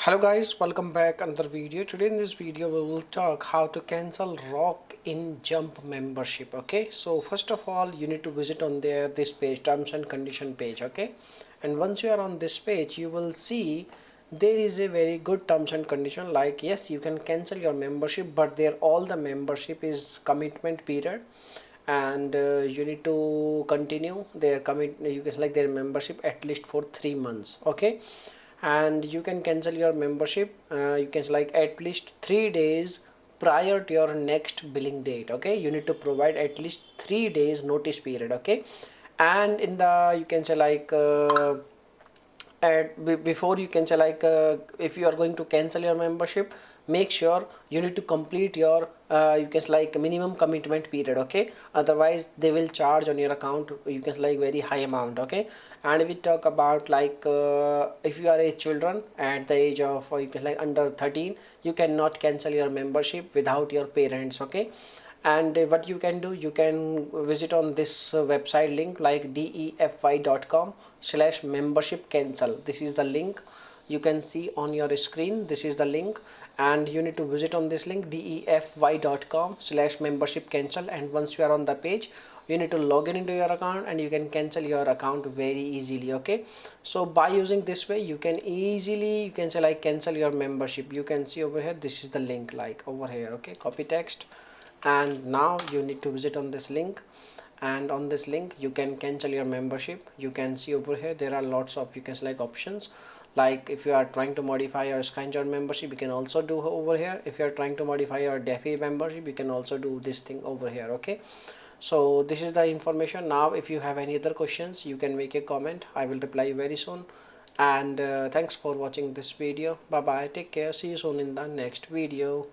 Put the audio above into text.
Hello guys, welcome back another video. Today in this video we will talk how to cancel rock in jump membership. Okay, so first of all you need to visit on this page, terms and condition page. Okay, and once you are on this page you will see there is a very good terms and condition, like yes, you can cancel your membership, but there all the membership is commitment period, and you need to continue their commit, you can select their membership at least for 3 months. Okay, and you can cancel your membership, you can select at least 3 days prior to your next billing date. Okay, you need to provide at least 3 days notice period. Okay, and in the you can say like before you can say like if you are going to cancel your membership, make sure you need to complete your you can say like minimum commitment period. Okay, otherwise they will charge on your account, you can say like very high amount. Okay, and we talk about like if you are a children at the age of you can like under 13, you cannot cancel your membership without your parents. Okay, and what you can do, you can visit on this website link like defy.com/membership cancel. This is the link you can see on your screen. This is the link, and you need to visit on this link defy.com/membership cancel, and once you are on the page you need to log in into your account and you can cancel your account very easily. Okay, so by using this way you can easily you can say like cancel your membership. You can see over here, this is the link like over here. Okay, copy text, and now you need to visit on this link, and on this link you can cancel your membership. You can see over here there are lots of you can select options, like if you are trying to modify your Skyjoin membership you can also do over here. If you are trying to modify your Defi membership you can also do this thing over here. Okay, so this is the information. Now if you have any other questions you can make a comment, I will reply you very soon. And thanks for watching this video. Bye bye, take care, see you soon in the next video.